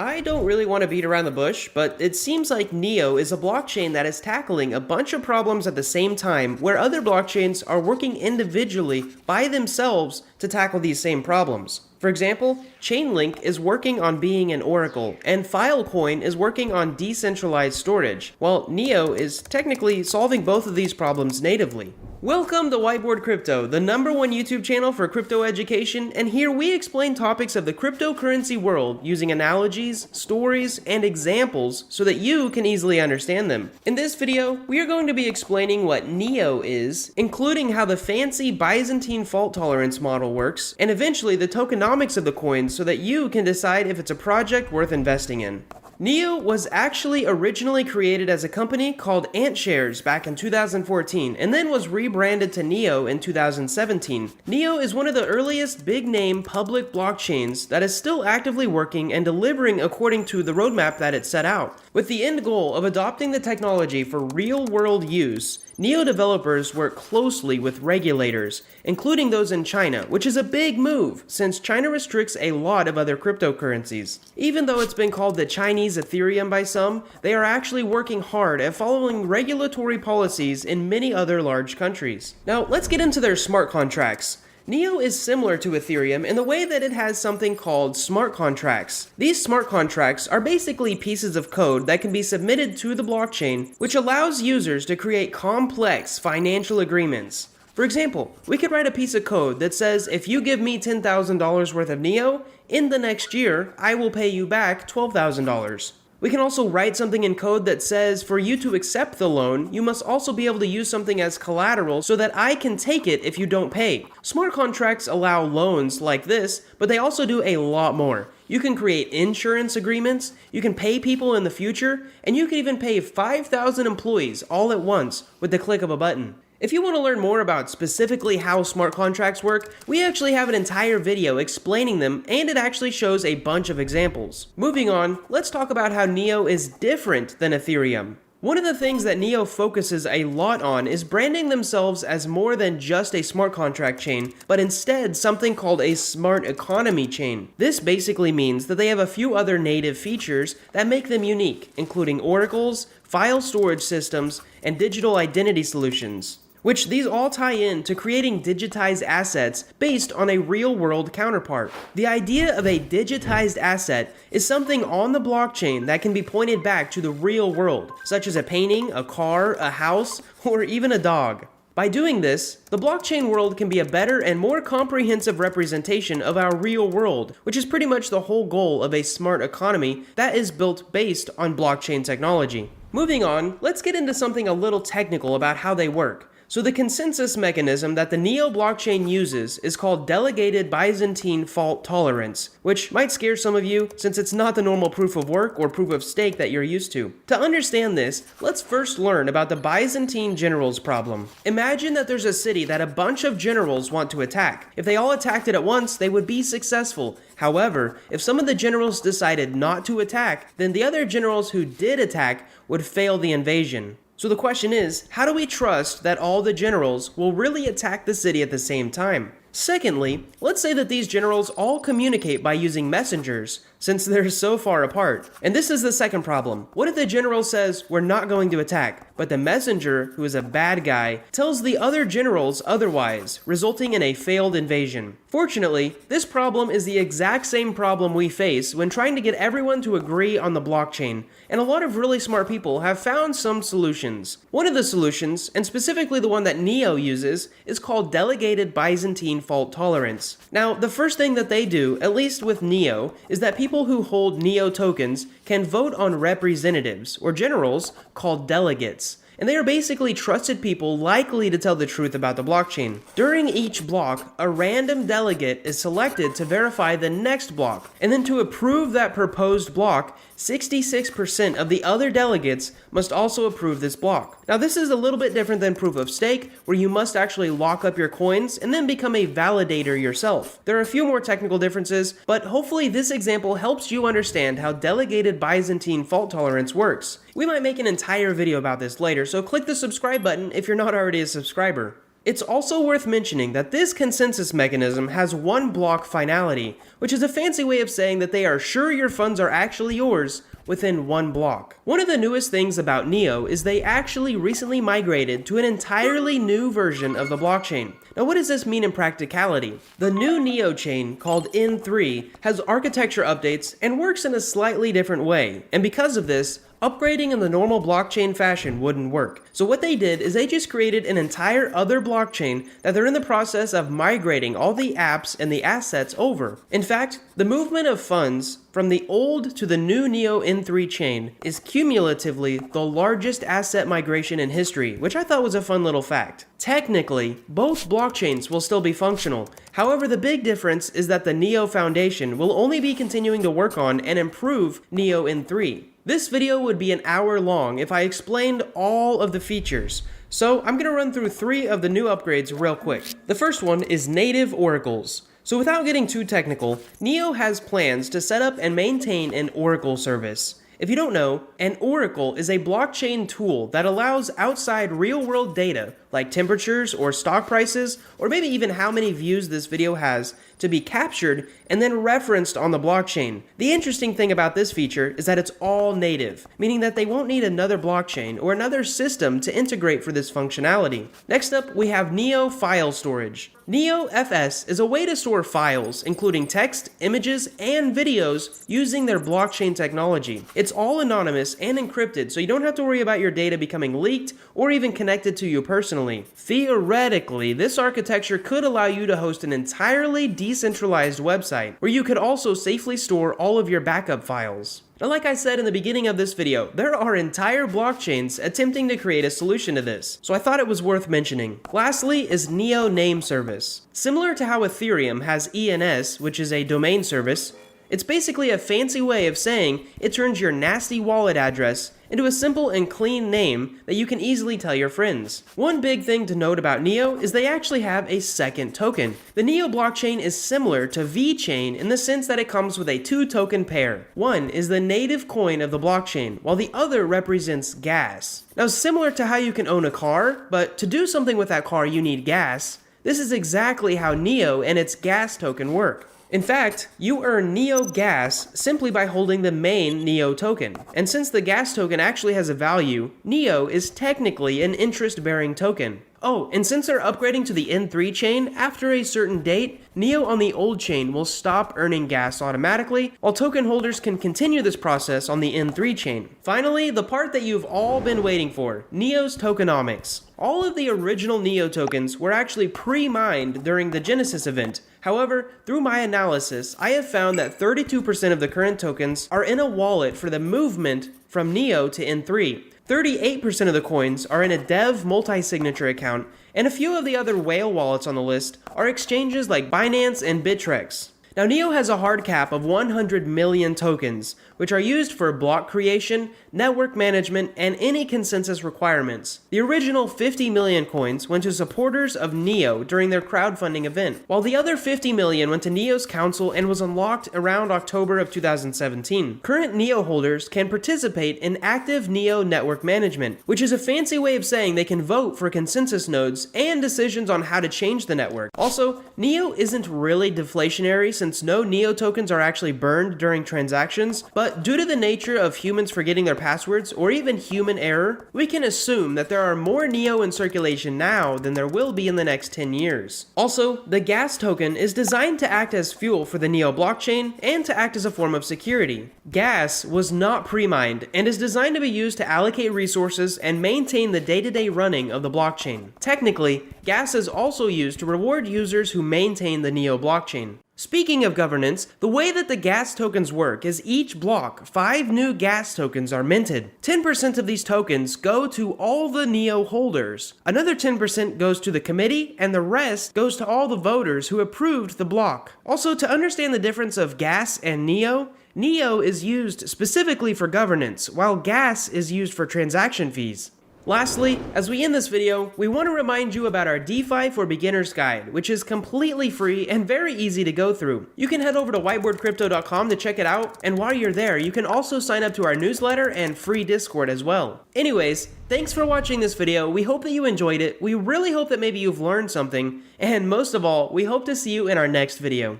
I don't really want to beat around the bush, but it seems like Neo is a blockchain that is tackling a bunch of problems at the same time, where other blockchains are working individually by themselves to tackle these same problems. For example, Chainlink is working on being an oracle, and Filecoin is working on decentralized storage, while Neo is technically solving both of these problems natively. Welcome to Whiteboard Crypto, the #1 YouTube channel for crypto education, and here we explain topics of the cryptocurrency world using analogies, stories, and examples so that you can easily understand them. In this video, we are going to be explaining what Neo is, including how the fancy Byzantine fault tolerance model works, and eventually the tokenomics of the coins so that you can decide if it's a project worth investing in. Neo was actually originally created as a company called AntShares back in 2014 and then was rebranded to Neo in 2017. Neo is one of the earliest big-name public blockchains that is still actively working and delivering according to the roadmap that it set out. With the end goal of adopting the technology for real-world use, Neo developers work closely with regulators, including those in China, which is a big move since China restricts a lot of other cryptocurrencies. Even though it's been called the Chinese Ethereum by some, they are actually working hard at following regulatory policies in many other large countries. Now, let's get into their smart contracts. Neo is similar to Ethereum in the way that it has something called smart contracts. These smart contracts are basically pieces of code that can be submitted to the blockchain, which allows users to create complex financial agreements. For example, we could write a piece of code that says if you give me $10,000 worth of Neo, in the next year, I will pay you back $12,000. We can also write something in code that says for you to accept the loan, you must also be able to use something as collateral so that I can take it if you don't pay. Smart contracts allow loans like this, but they also do a lot more. You can create insurance agreements, you can pay people in the future, and you can even pay 5,000 employees all at once with the click of a button. If you want to learn more about specifically how smart contracts work, we actually have an entire video explaining them, and it actually shows a bunch of examples. Moving on, let's talk about how Neo is different than Ethereum. One of the things that Neo focuses a lot on is branding themselves as more than just a smart contract chain, but instead something called a smart economy chain. This basically means that they have a few other native features that make them unique, including oracles, file storage systems, and digital identity solutions, which these all tie in to creating digitized assets based on a real-world counterpart. The idea of a digitized asset is something on the blockchain that can be pointed back to the real world, such as a painting, a car, a house, or even a dog. By doing this, the blockchain world can be a better and more comprehensive representation of our real world, which is pretty much the whole goal of a smart economy that is built based on blockchain technology. Moving on, let's get into something a little technical about how they work. So the consensus mechanism that the Neo blockchain uses is called Delegated Byzantine Fault Tolerance, which might scare some of you since it's not the normal proof of work or proof of stake that you're used to. To understand this, let's first learn about the Byzantine generals problem. Imagine that there's a city that a bunch of generals want to attack. If they all attacked it at once, they would be successful. However, if some of the generals decided not to attack, then the other generals who did attack would fail the invasion. So the question is, how do we trust that all the generals will really attack the city at the same time? Secondly, let's say that these generals all communicate by using messengers, since they're so far apart. And this is the second problem. What if the general says, we're not going to attack, but the messenger, who is a bad guy, tells the other generals otherwise, resulting in a failed invasion? Fortunately, this problem is the exact same problem we face when trying to get everyone to agree on the blockchain, and a lot of really smart people have found some solutions. One of the solutions, and specifically the one that Neo uses, is called Delegated Byzantine Fault Tolerance. Now, the first thing that they do, at least with Neo, is that people who hold Neo tokens can vote on representatives, or generals, called delegates. And they are basically trusted people likely to tell the truth about the blockchain. During each block, a random delegate is selected to verify the next block, and then to approve that proposed block, 66% of the other delegates must also approve this block. Now this is a little bit different than proof of stake, where you must actually lock up your coins and then become a validator yourself. There are a few more technical differences, but hopefully this example helps you understand how delegated Byzantine fault tolerance works. We might make an entire video about this later, so click the subscribe button if you're not already a subscriber. It's also worth mentioning that this consensus mechanism has one block finality, which is a fancy way of saying that they are sure your funds are actually yours within one block. One of the newest things about NEO is they actually recently migrated to an entirely new version of the blockchain. Now, what does this mean in practicality? The new NEO chain, called N3, has architecture updates and works in a slightly different way, and because of this, upgrading in the normal blockchain fashion wouldn't work. So what they did is they just created an entire other blockchain that they're in the process of migrating all the apps and the assets over. In fact, the movement of funds from the old to the new NEO N3 chain is cumulatively the largest asset migration in history, which I thought was a fun little fact. Technically, both blockchains will still be functional. However, the big difference is that the NEO Foundation will only be continuing to work on and improve NEO N3. This video would be an hour long if I explained all of the features, so I'm going to run through 3 of the new upgrades real quick. The first one is native oracles. So without getting too technical, NEO has plans to set up and maintain an oracle service. If you don't know, an oracle is a blockchain tool that allows outside real-world data, like temperatures or stock prices, or maybe even how many views this video has, to be captured and then referenced on the blockchain. The interesting thing about this feature is that it's all native, meaning that they won't need another blockchain or another system to integrate for this functionality. Next up, we have NEO File Storage. NEO FS is a way to store files, including text, images, and videos using their blockchain technology. It's all anonymous and encrypted, so you don't have to worry about your data becoming leaked or even connected to you personally. Theoretically, this architecture could allow you to host an entirely decentralized website, where you could also safely store all of your backup files. Now, like I said in the beginning of this video, there are entire blockchains attempting to create a solution to this, so I thought it was worth mentioning. Lastly is NEO Name Service. Similar to how Ethereum has ENS, which is a domain service, it's basically a fancy way of saying it turns your nasty wallet address into a simple and clean name that you can easily tell your friends. One big thing to note about NEO is they actually have a second token. The NEO blockchain is similar to VeChain in the sense that it comes with a 2-token pair. One is the native coin of the blockchain, while the other represents gas. Now, similar to how you can own a car, but to do something with that car you need gas, this is exactly how NEO and its gas token work. In fact, you earn NEO gas simply by holding the main NEO token. And since the gas token actually has a value, NEO is technically an interest-bearing token. Oh, and since they're upgrading to the N3 chain, after a certain date, NEO on the old chain will stop earning gas automatically, while token holders can continue this process on the N3 chain. Finally, the part that you've all been waiting for, NEO's tokenomics. All of the original NEO tokens were actually pre-mined during the Genesis event. However, through my analysis, I have found that 32% of the current tokens are in a wallet for the movement from NEO to N3. 38% of the coins are in a dev multi-signature account, and a few of the other whale wallets on the list are exchanges like Binance and Bittrex. Now, NEO has a hard cap of 100 million tokens, which are used for block creation, network management, and any consensus requirements. The original 50 million coins went to supporters of NEO during their crowdfunding event, while the other 50 million went to NEO's council and was unlocked around October of 2017. Current NEO holders can participate in active NEO network management, which is a fancy way of saying they can vote for consensus nodes and decisions on how to change the network. Also, NEO isn't really deflationary since no NEO tokens are actually burned during transactions, but due to the nature of humans forgetting their passwords or even human error, we can assume that there are more NEO in circulation now than there will be in the next 10 years. Also, the gas token is designed to act as fuel for the NEO blockchain and to act as a form of security. Gas was not pre-mined and is designed to be used to allocate resources and maintain the day-to-day running of the blockchain. Technically, gas is also used to reward users who maintain the NEO blockchain. Speaking of governance, the way that the gas tokens work is each block, 5 new gas tokens are minted. 10% of these tokens go to all the NEO holders. Another 10% goes to the committee, and the rest goes to all the voters who approved the block. Also, to understand the difference of gas and NEO, NEO is used specifically for governance, while gas is used for transaction fees. Lastly, as we end this video, we want to remind you about our DeFi for Beginners guide, which is completely free and very easy to go through. You can head over to whiteboardcrypto.com to check it out, and while you're there, you can also sign up to our newsletter and free Discord as well. Anyways, thanks for watching this video. We hope that you enjoyed it. We really hope that maybe you've learned something, and most of all, we hope to see you in our next video.